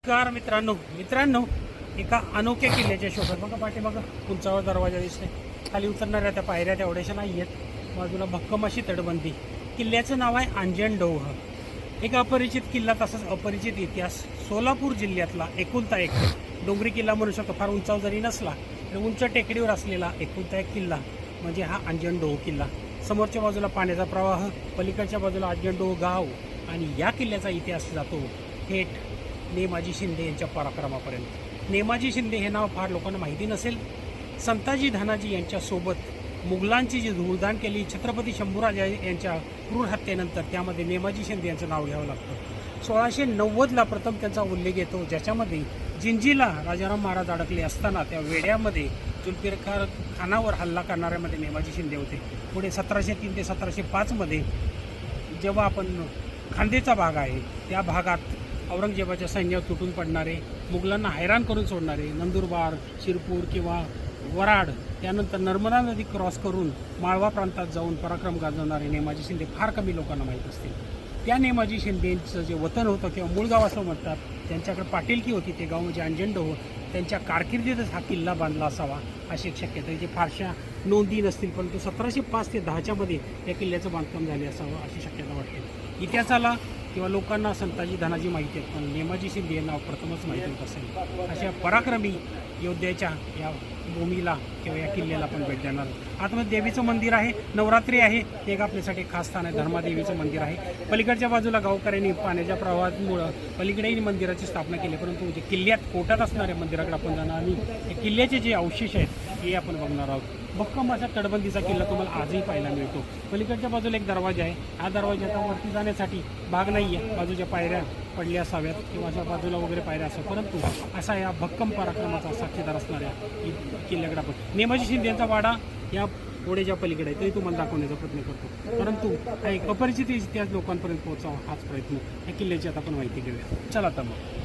नमस्कार मित्रांनो एका अनोख्या किल्ल्याच्या शोधात बघा पाठीमागं उंचावर दरवाजा दिसतोय. खाली उतरणाऱ्या त्या पायऱ्या तेवढ्याशा नाही आहेत. बाजूला भक्कम अशी तटबंदी. किल्ल्याचं नाव आहे अंजनडोह. एक अपरिचित किल्ला, तसाच अपरिचित इतिहास. सोलापूर जिल्ह्यातला एकुलता एक डोंगरी किल्ला म्हणू शकतो. फार उंचावर जरी नसला तरी उंच टेकडीवर असलेला एकुलता एक किल्ला म्हणजे हा अंजनडोह किल्ला. समोरच्या बाजूला पाण्याचा प्रवाह, पलीकडच्या बाजूला अंजनडोह गाव आणि या किल्ल्याचा इतिहास जातो थेट नेमाजी शिंदे यांच्या पराक्रमापर्यंत. नेमाजी शिंदे हे नाव फार लोकांना माहिती नसेल. संताजी धनाजी यांच्यासोबत मुघलांची जी धूळदाण केली छत्रपती शंभूराजा यांच्या क्रूर हत्येनंतर, त्यामध्ये नेमाजी शिंदे यांचं नाव घ्यावं लागतं. 1690ला प्रथम त्यांचा उल्लेख येतो, ज्याच्यामध्ये जिंजीला राजाराम महाराज अडकले असताना त्या वेड्यामध्ये जुल्फिकार खानावर हल्ला करणाऱ्यामध्ये नेमाजी शिंदे होते. पुढे 1703 ते 1705मध्ये जेव्हा आपण खांदेचा भाग आहे त्या भागात औरंगजेबाच्या सैन्यावर तुटून पडणारे, मुघलांना हैराण करून सोडणारे नंदुरबार, शिरपूर किंवा वराड, त्यानंतर नर्मदा नदी क्रॉस करून माळवा प्रांतात जाऊन पराक्रम गाजवणारे नेमाजी शिंदे फार कमी लोकांना माहीत असतील. त्या नेमाजी शिंदेचं जे वतन होतं किंवा मूळ गाव असं म्हणतात, त्यांच्याकडे पाटीलकी होती, ते गाव म्हणजे अंजनडोह. त्यांच्या कारकिर्दीतच हा किल्ला बांधला असावा अशी एक शक्यता आहे. जे फारशा नोंदी नसतील, परंतु 1705 ते 10च्या मध्ये या किल्ल्याचं बांधकाम झाले असावं अशी शक्यता वाटते. इतिहासाला किंवा लोकांना संताजी धनाजी माहिती आहेत, पण नेमाजी शिंदे हे नाव प्रथमच माहिती होत असेल. अशा पराक्रमी योद्ध्याच्या या भूमीला किंवा या किल्ल्याला आपण भेट देणार. आतमध्ये देवीचं मंदिर आहे, नवरात्री आहे, ते एक आपल्यासाठी खास स्थान आहे. धर्मादेवीचं मंदिर आहे. पलीकडच्या बाजूला गावकऱ्यांनी पाण्याच्या प्रवाहामुळं पलीकडेही मंदिराची स्थापना केली, परंतु जे किल्ल्यात कोटात असणाऱ्या मंदिराकडे आपण जाणार आणि या किल्ल्याचे जे अवशेष आहेत हे आपण बघणार आहोत. भक्कम अशा तटबंदीचा किल्ला तुम्हाला आजही पाहायला मिळतो. पलीकडच्या बाजूला एक दरवाजा आहे. हा दरवाजाचा वरती जाण्यासाठी भाग नाही आहे, बाजूच्या पायऱ्या पडल्या असाव्यात किंवा अशा बाजूला वगैरे पायऱ्या असाव्यात, परंतु असा या भक्कम पराक्रमाचा साक्षीदार असणाऱ्या किल्ल्याकडे आपण नेमाजी शिंदे यांचा वाडा या ओढ्याच्या पलीकडे आहे, तरी तुम्हाला दाखवण्याचा प्रयत्न करतो. परंतु हा एक अपरिचित इतिहास लोकांपर्यंत पोहोचावा हाच प्रयत्न. या किल्ल्याची आता आपण माहिती घेऊया. चला आता मग